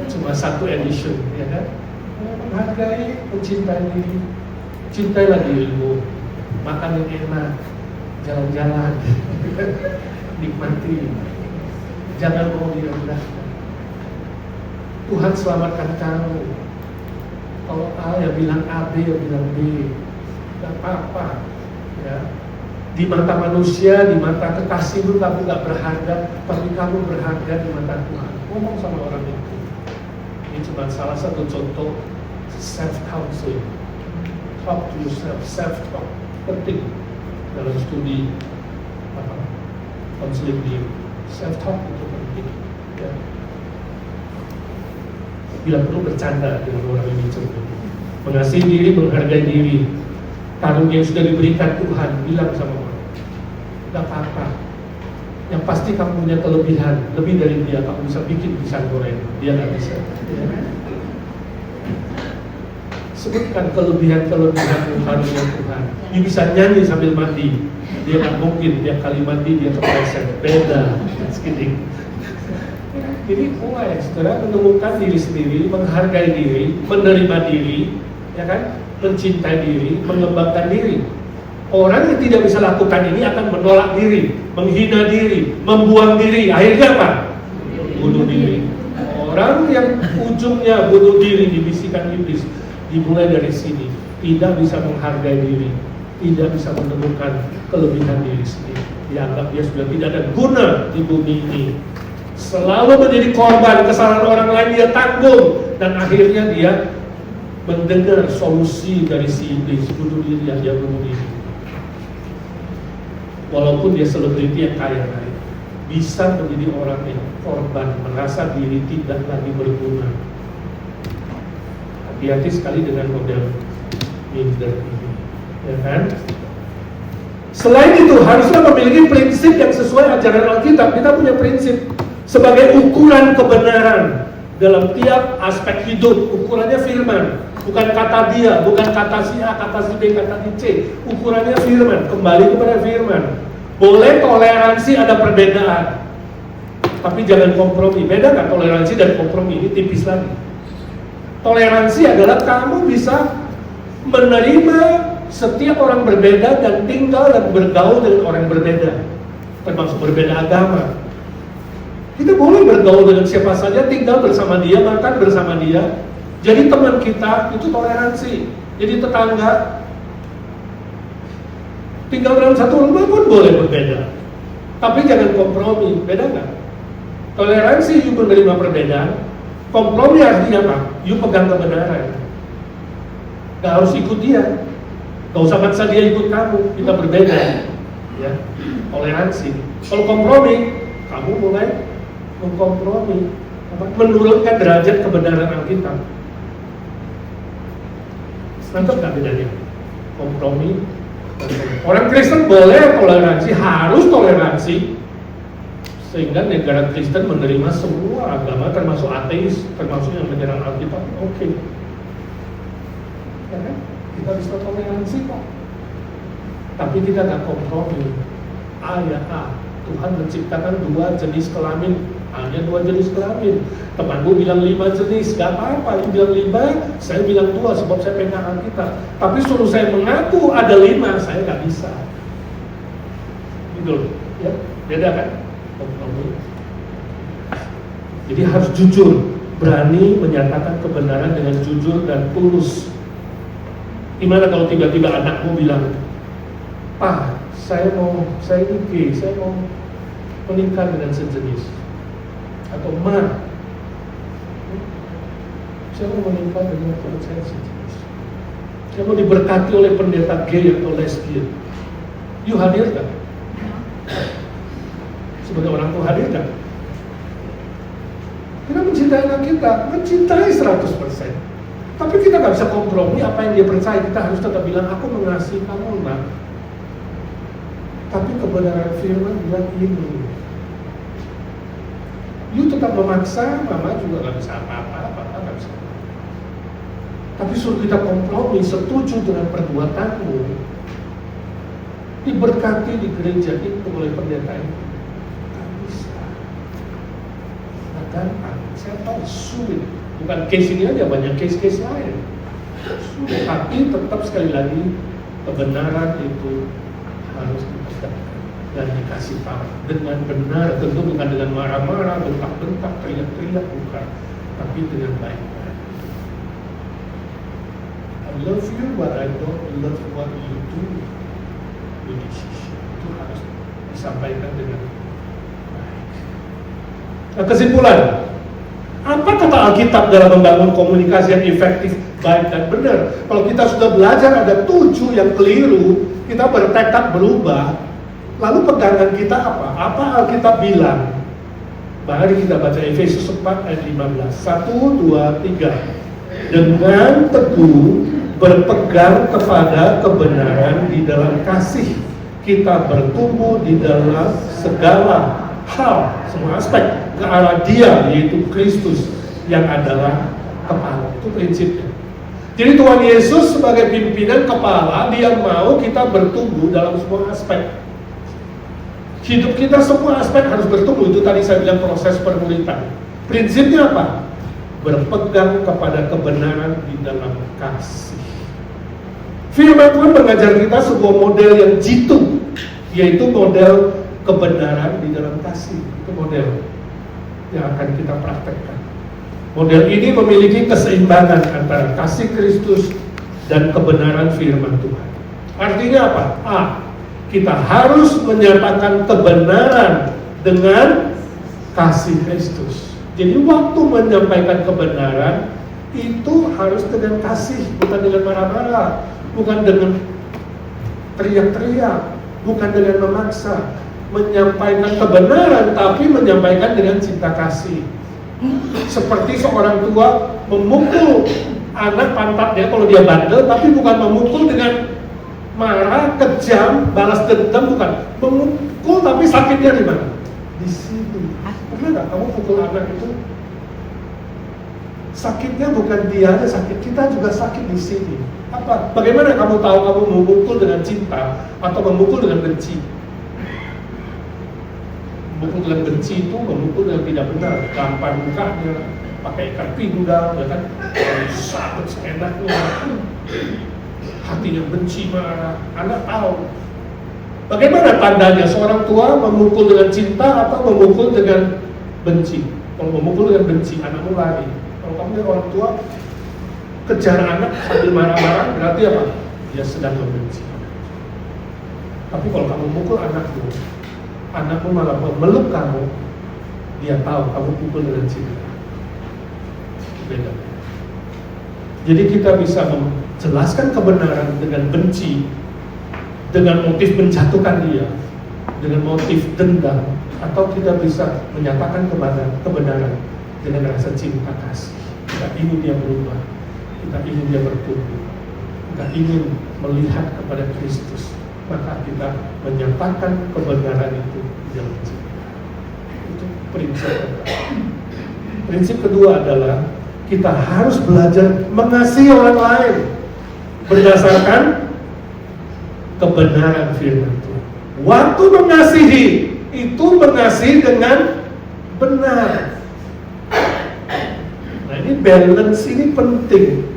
[SPEAKER 1] Cuma satu edition, ya kan? Menghargai, mencintai diri, cintailah dirimu, makan yang enak, jalan-jalan, nikmati, jangan mau direndahkan. Tuhan selamatkan kamu. Kalau A ya bilang A, B ya bilang B, gak apa-apa, ya. Di mata manusia, di mata kekasihmu kamu gak berharga, tapi kamu berharga di mata Tuhan. Ngomong sama orang itu. Ini cuma salah satu contoh self-counseling. Talk to yourself, self-talk. Penting dalam studi counseling diri. Self-talk itu penting. Ya. Bila perlu bercanda dengan orang yang mencoba. Mengasihi diri, menghargai diri. karunia yang sudah diberikan Tuhan, bilang sama orang, gak apa-apa. Yang pasti kamu punya kelebihan, lebih dari dia, kamu bisa bikin pisang goreng, dia gak bisa. Ya. Sebutkan kelebihan-kelebihan karunia Tuhan. Dia bisa nyanyi sambil mandi, dia gak mungkin tiap kali mandi dia kepleset, beda. Just kidding. Jadi mulai saudara menemukan diri sendiri, menghargai diri, menerima diri, ya kan, mencintai diri, mengembangkan diri. Orang yang tidak bisa lakukan ini akan menolak diri, menghina diri, membuang diri. Akhirnya apa? Bunuh diri. Orang yang ujungnya bunuh diri dibisikkan iblis, dimulai dari sini. Tidak bisa menghargai diri, tidak bisa menemukan kelebihan diri sendiri. Dianggap dia sudah tidak ada guna di bumi ini. Selalu menjadi korban kesalahan orang lain, dia tanggung. Dan akhirnya dia mendengar solusi dari si iblis, bunuh diri, dia bunuh diri. Walaupun dia selebriti yang kaya raya, bisa menjadi orang yang korban, merasa diri tidak lagi berguna. Hati-hati sekali dengan model minder ini, ya kan? Selain itu, haruslah memiliki prinsip yang sesuai ajaran Alkitab. Kita punya prinsip sebagai ukuran kebenaran dalam tiap aspek hidup. Ukurannya firman, bukan kata dia, bukan kata si A, kata si B, kata si C. Ukurannya firman, kembali kepada firman. Boleh toleransi, ada perbedaan, tapi jangan kompromi. Beda nggak toleransi dan kompromi? Ini tipis lagi. Toleransi adalah kamu bisa menerima setiap orang berbeda dan tinggal dan bergaul dengan orang berbeda, termasuk berbeda agama. Kita boleh bergaul dengan siapa saja, tinggal bersama dia, makan bersama dia. Jadi teman kita itu toleransi. Jadi tetangga, tinggal dalam satu rumah pun boleh berbeda. Tapi jangan kompromi. Beda nggak? Toleransi, you menerima perbedaan. Kompromi artinya apa? You pegang kebenaran. Gak harus ikut dia. Gak usah maksa dia ikut kamu. Kita berbeda. Ya, toleransi. Kalau kompromi, kamu mulai mengkompromi, menurunkan derajat kebenaran Alkitab. Nangkep nggak bedanya? Kompromi. Orang Kristen boleh toleransi, harus toleransi, sehingga negara Kristen menerima semua agama, termasuk ateis, termasuk yang menyerang Alkitab. Oke. Ya kan? Kita bisa toleransi kok. Tapi kita nggak kompromi. A ya A. Tuhan menciptakan 2 jenis kelamin, hanya 2 jenis kelamin. Temanmu bilang 5 jenis, gak apa-apa. Lu bilang 5, saya bilang 2 sebab saya pegang Alkitab. Tapi suruh saya mengaku ada 5, saya gak bisa. Gitu, ya, beda kan? Kompromi. Jadi harus jujur, berani menyatakan kebenaran dengan jujur dan tulus. Gimana kalau tiba-tiba anakmu bilang, "Pak, saya ini gay, saya mau menikah dengan sejenis." Atau "Ma, saya mau menikah dengan teman saya sejenis. Saya mau diberkati oleh pendeta gay atau lesbian." You hadir kan? Sebagai orang tua hadir kan? Kita mencintai anak kita, mencintai 100%. Tapi kita nggak bisa kompromi apa yang dia percaya. Kita harus tetap bilang, "Aku mengasihi kamu, Nak." Tapi kebenaran firman bilang ini. You tetap memaksa, mama juga gak bisa apa-apa, papa gak bisa. Tapi suruh kita kompromi, setuju dengan perbuatanmu, diberkati di gereja itu oleh pendeta itu. Gak bisa. Gak gampang. Saya tahu sulit. Bukan case ini aja, banyak case-case lain. Sulit. Tapi tetap sekali lagi, kebenaran itu harus ditegakkan dan dikasih tahu dengan benar, tentu bukan dengan marah-marah, bentak-bentak, teriak-teriak, bukan, tapi dengan baik-baik. I love you, but I don't love what you do. Itu harus disampaikan dengan baik. Nah, kesimpulan, apa kata Alkitab dalam membangun komunikasi yang efektif, baik dan benar? Kalau kita sudah belajar ada 7 yang keliru, kita bertekad berubah, lalu pegangan kita apa? Apa Alkitab bilang? Mari kita baca Efesus 4 ayat 15. 1, 2, 3. Dengan teguh berpegang kepada kebenaran di dalam kasih. Kita bertumbuh di dalam segala hal, semua aspek ke arah Dia, yaitu Kristus yang adalah kepala. Itu prinsipnya. Jadi Tuhan Yesus sebagai pimpinan kepala, Dia mau kita bertumbuh dalam semua aspek. Hidup kita semua aspek harus bertumbuh. Itu tadi saya bilang proses permulitan. Prinsipnya apa? Berpegang kepada kebenaran di dalam kasih. Firman Tuhan mengajar kita sebuah model yang jitu, yaitu model kebenaran di dalam kasih. Itu model yang akan kita praktekkan. Model ini memiliki keseimbangan antara kasih Kristus dan kebenaran firman Tuhan. Artinya apa? A. Kita harus menyatakan kebenaran dengan kasih Kristus. Jadi waktu menyampaikan kebenaran itu harus dengan kasih, bukan dengan marah-marah, bukan dengan teriak-teriak, bukan dengan memaksa. Menyampaikan kebenaran, tapi menyampaikan dengan cinta kasih. Seperti seorang tua memukul anak pantatnya kalau dia bandel, tapi bukan memukul dengan marah, kejam, balas dendam, bukan. Memukul tapi sakitnya di mana? Di sini. Pernah nggak kamu pukul anak itu? Sakitnya bukan dia aja sakit, kita juga sakit di sini. Apa? Bagaimana kamu tahu kamu memukul dengan cinta atau memukul dengan benci? Memukul dengan benci itu memukul dengan tidak benar, gampar mukanya, pakai ikat pinggang, ya kan? Sakit seenaknya, hatinya benci, marah. Anak tahu. Bagaimana tandanya seorang tua memukul dengan cinta atau memukul dengan benci? Kalau memukul dengan benci, anakmu lari. Kalau kamu lihat orang tua kejar anak sambil marah-marah, berarti apa? Dia sedang membenci. Tapi kalau kamu mukul anakmu malah memeluk kamu, dia tahu kamu pukul dengan cinta. Beda. Jadi kita bisa menjelaskan kebenaran dengan benci, dengan motif menjatuhkan dia, dengan motif dendam, atau kita bisa menyatakan kebenaran dengan rasa cinta kasih. Kita ingin dia berubah, kita ingin dia bertumbuh, kita ingin melihat kepada Kristus, maka kita menyatakan kebenaran itu dalam cinta. Itu prinsip pertama. Prinsip kedua adalah kita harus belajar mengasihi orang lain berdasarkan kebenaran firman Tuhan. Waktu mengasihi itu mengasihi dengan benar. Nah, ini balance ini penting.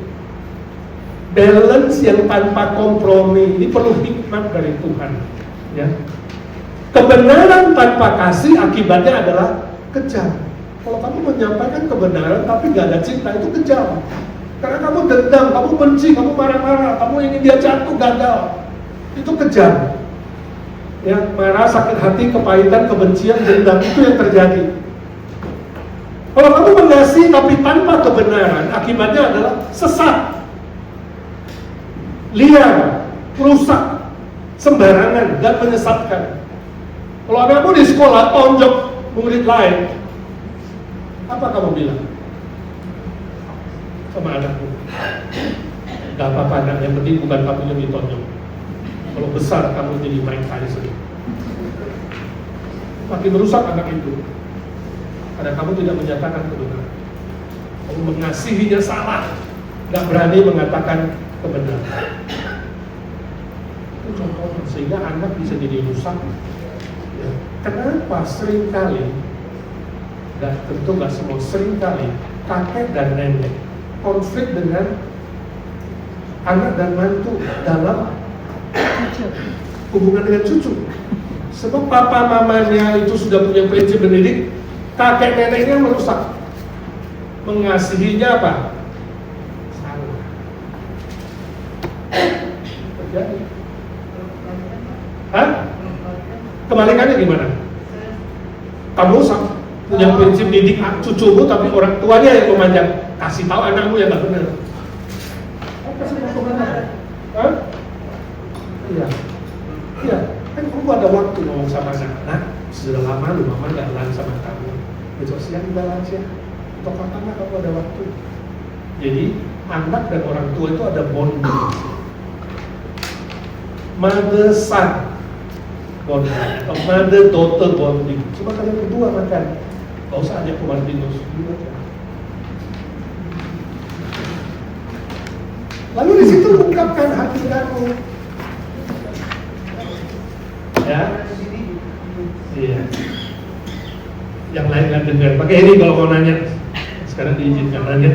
[SPEAKER 1] Balance yang tanpa kompromi ini perlu hikmat dari Tuhan, ya. Kebenaran tanpa kasih akibatnya adalah kejam. Kalau kamu menyampaikan kebenaran tapi gak ada cinta, itu kejam. Karena kamu dendam, kamu benci, kamu marah-marah, kamu ingin dia jatuh, gagal. Itu kejam. Ya, marah, sakit hati, kepahitan, kebencian, dendam, itu yang terjadi. Kalau kamu mengasihi tapi tanpa kebenaran, akibatnya adalah sesat, liar, rusak, sembarangan, dan menyesatkan. Kalau anakmu di sekolah tonjok murid lain, apa kamu bilang sama anakmu? Gak apa-apa anak, yang penting bukan kamu yang ditonjok. Kalau besar kamu jadi main kali sendiri. Makin merusak anak itu, karena kamu tidak menyatakan kebenaran. Kamu mengasihinya salah, gak berani mengatakan kebenaran. Itu contohnya, sehingga anak bisa jadi rusak. Ya. Kenapa seringkali, dan tentu gak semua, seringkali kakek dan nenek konflik dengan anak dan mantu dalam hubungan dengan cucu. Sebab papa mamanya itu sudah punya prinsip mendidik, kakek neneknya merusak. Mengasihinya apa? Salah. Terjadi. Hah? Kebalikannya gimana? Kamu punya prinsip didik cucumu, tapi orang tuanya yang memanjang. Kasih tahu anakmu yang gak benar. Kasih tahu kebenaran. Hah? Iya. Iya. Kan kamu ada waktu ngomong sama anak. Sudah lama lu mama gak jalan sama kamu. Besok siang jalan siang. Atau kapan kamu ada waktu? Jadi anak dan orang tua itu ada bonding. Mother son bonding, atau mother daughter bonding. Coba kalian berdua makan, gak usah ada Martinus dulu aja. Lalu di situ ungkapkan hati kamu. Ya, iya. Yang lain nggak dengar. Pakai ini kalau mau nanya. Sekarang diizinkan nanya.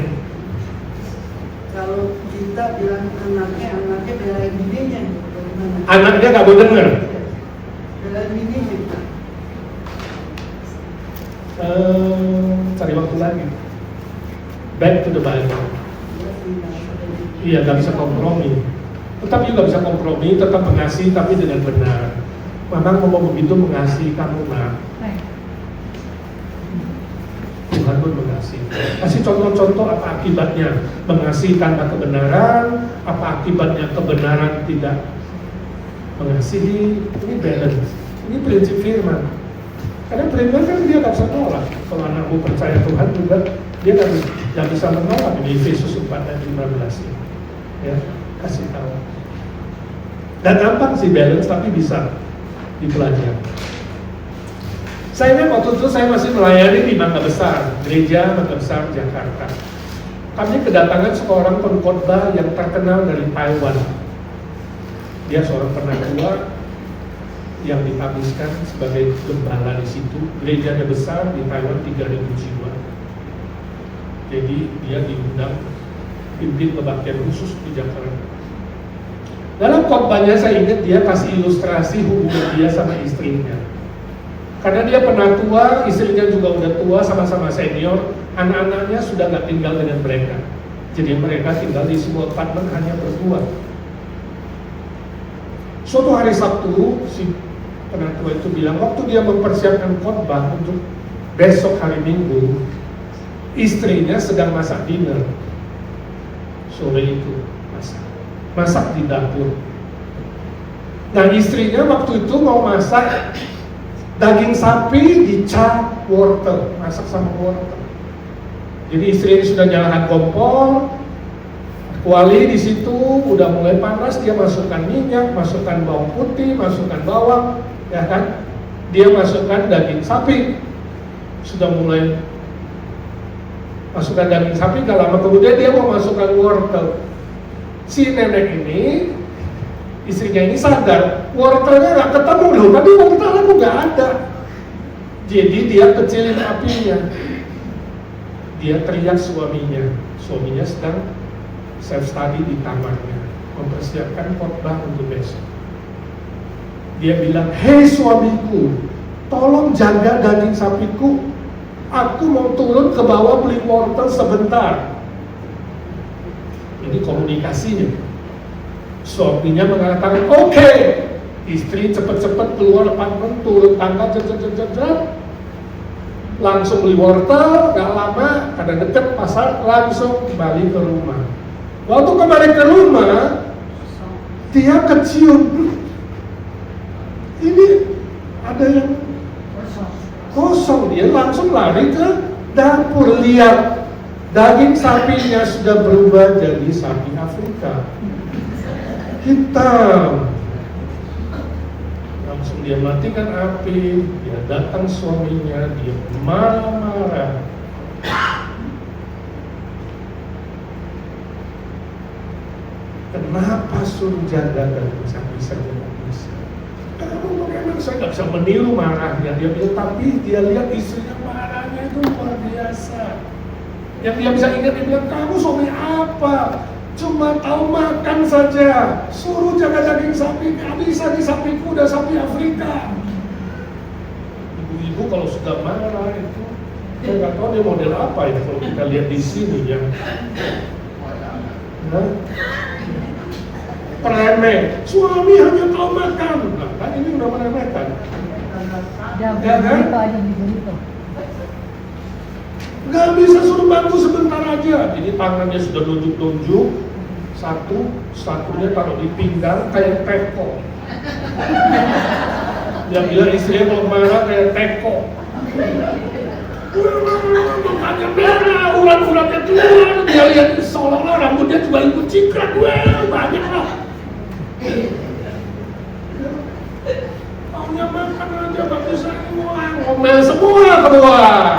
[SPEAKER 3] Kalau kita bilang anaknya belain bininya, bagaimana?
[SPEAKER 1] Anaknya nggak mau dengar.
[SPEAKER 3] Belain bininya.
[SPEAKER 1] Cari waktu lagi. Back to the Bible. Iya, nggak bisa kompromi. Tetap juga bisa kompromi, tetap mengasihi tapi dengan benar. Memang mau begitu mengasihi kamu, Mak. Tuhan pun mengasihi. Kasih contoh-contoh apa akibatnya mengasihi tanpa kebenaran, apa akibatnya kebenaran tidak mengasihi. Ini balance, ini prinsip firman. Karena firman kan dia nggak bisa nolak. Kalau anakmu percaya Tuhan juga, dia nggak bisa menolak. Di Efesus 4 dan 15 ini. Ya, kasih tahu. Dan gampang sih balance, tapi bisa dipelajari. Saya ingat waktu itu saya masih melayani di Mangga Besar, gereja Mangga Besar Jakarta. Kami kedatangan seorang pengkhotbah yang terkenal dari Taiwan. Dia seorang penatua yang dihabiskan sebagai gembala di situ. Gerejanya besar di Taiwan 3.000 jiwa. Jadi dia diundang pimpin kebaktian khusus di Jakarta. Dalam khotbahnya saya ingat dia kasih ilustrasi hubungan dia sama istrinya. Karena dia penatua, istrinya juga udah tua, sama-sama senior, anak-anaknya sudah nggak tinggal dengan mereka. Jadi mereka tinggal di sebuah apartemen hanya berdua. Suatu hari Sabtu, si penatua itu bilang, waktu dia mempersiapkan khotbah untuk besok hari Minggu, istrinya sedang masak dinner. Sore itu masak di dapur. Nah, istrinya waktu itu mau masak daging sapi dicap wortel, masak sama wortel. Jadi istrinya sudah nyalakan kompor, kuali di situ udah mulai panas, dia masukkan minyak, masukkan bawang putih, masukkan bawang, ya kan? Dia masukkan daging sapi, sudah mulai masukkan daging sapi. Gak lama kemudian dia mau masukkan wortel. Si nenek ini, istrinya ini sadar, wortelnya nggak ketemu loh, tapi wortel aku nggak ada. Jadi dia kecilin apinya. Dia teriak suaminya sedang self study di kamarnya, mempersiapkan khotbah untuk besok. Dia bilang, hei suamiku, tolong jaga daging sapiku. Aku mau turun ke bawah beli wortel sebentar. Ini komunikasinya. Suaminya mengatakan, oke. Istri cepet-cepet keluar apartemen, turun tangga, langsung beli wortel, gak lama, karena deket pasar, langsung kembali ke rumah. Waktu kembali ke rumah, dia kecium, ini ada yang kosong. Dia langsung lari ke dapur, lihat daging sapinya sudah berubah jadi sapi Afrika, hitam. Langsung dia matikan api, dia datang suaminya, dia marah-marah. Kenapa suruh jaga daging sapi saja nggak bisa? Kamu bagaimana? Saya nggak bisa meniru marahnya. Dia bilang, tapi dia lihat istrinya marahnya itu luar biasa. Yang dia bisa ingat, dia bilang, kamu suami apa? Cuma tahu makan saja, suruh jaga daging sapi, nggak bisa di sapiku udah sapi Afrika. Ibu-ibu kalau sudah marah itu, saya nggak tahu dia model apa ya kalau kita lihat di sini ya. Nah, peremeh, suami hanya tahu makan. Nah, kan ini udah meremehkan. Ya kan? Nggak bisa suruh bantu sebentar aja. Jadi tangannya sudah nunjuk-nunjuk, satunya taruh di pinggang kayak teko. Dia bilang istrinya kalau marah kayak teko. matanya merah, urat-uratnya keluar, dia lihat seolah-olah rambutnya juga ikut cikrak, banyak lah. Maunya makan aja bagus semua, ngomel semua keluar.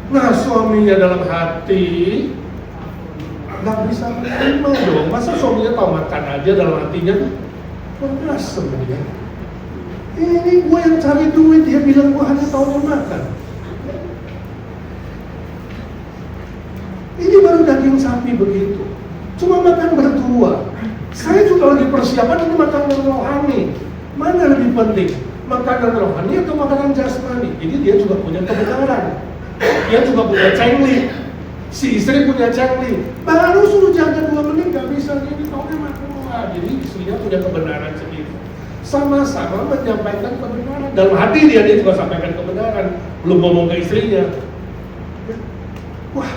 [SPEAKER 1] Nah suaminya dalam hati nggak bisa menerima dong. Masa suaminya tahu makan aja dalam hatinya keras sama dia. Ini gue yang cari duit, dia bilang gue hanya tahu makan. Ini baru daging sapi begitu. Cuma makan berdua. Saya juga lagi persiapan ini makanan rohani. Mana lebih penting? Makanan rohani atau makanan jasmani? Jadi dia juga punya kebenaran. Dia juga punya cengli. Si istri punya cengli. Baru suruh jaga 2 menit gak bisa, ini taunya makan. Jadi istrinya punya kebenaran sendiri. Sama-sama menyampaikan kebenaran. Dalam hati dia juga sampaikan kebenaran. Belum ngomong ke istrinya. Wah,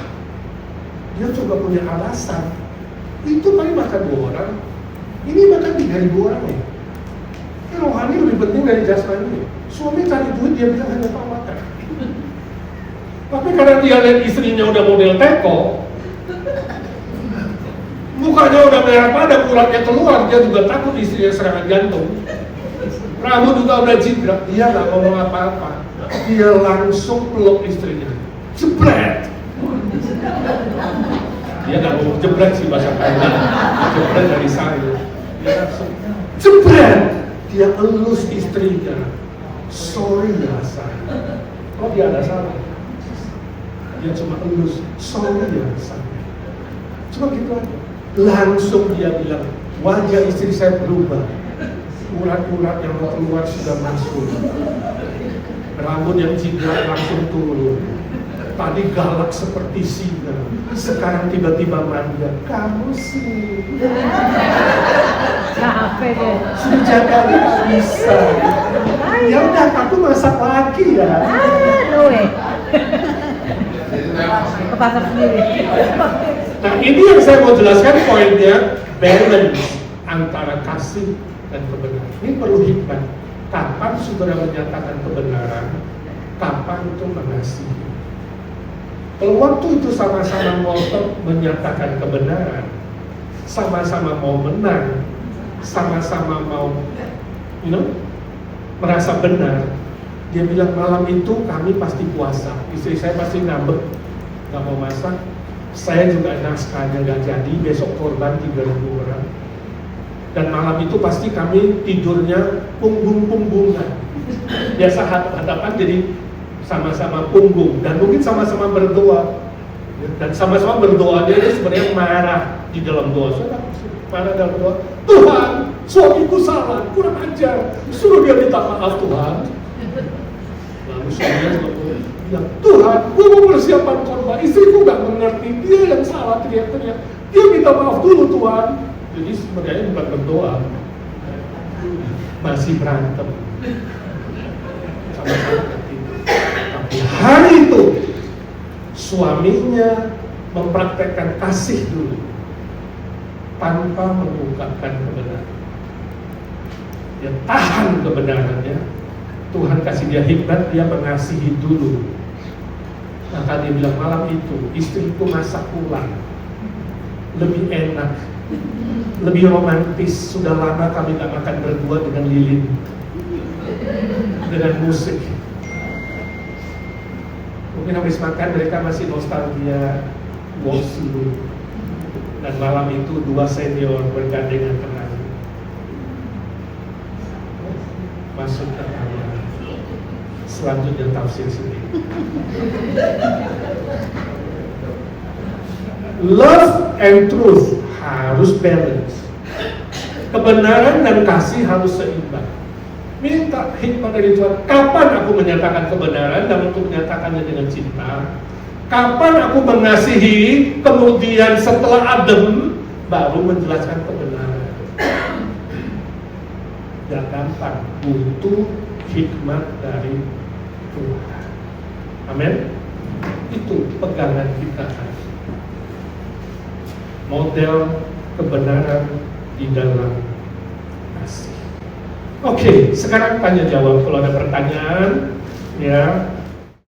[SPEAKER 1] dia juga punya alasan. Itu paling makan 2 orang. Ini makan 3.000 orang ya. Rohani lebih penting dari jasmani. Suami cari duit, dia bilang hanya tahu makan. Tapi karena dia lihat istrinya udah model teko, mukanya udah merah pada, uratnya keluar, dia juga takut istrinya serangan jantung. Rambut juga udah jingkrak, dia nggak ngomong apa-apa. Dia langsung peluk istrinya, jebret. Dia nggak ngomong jebret sih bahasa Thailand, jebret dari saya. Dia langsung jebret. Dia elus istrinya. Sorry ya sayang. Oh dia ada salah. Dia cuma elus. Sorry ya sayang. Cuma gitu aja. Langsung dia bilang, wajah istri saya berubah. Urat-urat yang keluar sudah masuk. Rambut yang jingkrak langsung turun. Tadi galak seperti singa, sekarang tiba-tiba manja. Kamu sih sudah jaga nggak bisa. Ya udah, aku masak lagi ya.
[SPEAKER 3] Ke pasar sendiri.
[SPEAKER 1] Nah ini yang saya mau jelaskan poinnya, balance antara kasih dan kebenaran. Ini perlu hikmat. Kapan saudara menyatakan kebenaran, kapan itu mengasihi. Kalau waktu itu sama-sama mau menyatakan kebenaran, sama-sama mau menang, sama-sama mau merasa benar, dia bilang malam itu kami pasti puasa. Istri saya pasti ngambek, gak mau masak. Saya juga naskahnya gak jadi, besok korban 3.000 orang. Dan malam itu pasti kami tidurnya punggung-punggungan. Biasa hadapan jadi sama-sama punggung, dan mungkin sama-sama berdoa. Dan sama-sama berdoanya itu sebenarnya marah di dalam doa. Saya marah dalam doa, Tuhan, suamiku salah, kurang ajar, suruh dia minta maaf Tuhan. Lalu suaminya juga bilang, Tuhan, gue mau persiapan korban, istriku gak mengerti, dia yang salah teriak-teriak, dia minta maaf dulu Tuhan. Jadi sebenarnya bukan berdoa, masih berantem. Sama-sama. Tapi hari itu suaminya mempraktekkan kasih dulu tanpa mengungkapkan kebenaran. Dia tahan kebenarannya. Tuhan kasih dia hikmat, dia mengasihi dulu. Maka dia bilang malam itu istriku masak ulang, lebih enak, lebih romantis. Sudah lama kami gak makan berdua dengan lilin, dengan musik. Mungkin habis makan mereka masih nostalgia waltz dulu. Dan malam itu 2 senior bergandengan tangan masuk ke kamar. Selanjutnya tafsir sendiri. Love and truth harus balance. Kebenaran dan kasih harus seimbang. Minta hikmat dari Tuhan. Kapan aku menyatakan kebenaran dan untuk menyatakannya dengan cinta? Kapan aku mengasihi, kemudian setelah adem baru menjelaskan kebenaran? Gak gampang, butuh hikmat dari Tuhan. Amin. Itu pegangan kita. Model kebenaran di dalam kasih. Oke, sekarang tanya jawab. Kalau ada pertanyaan, ya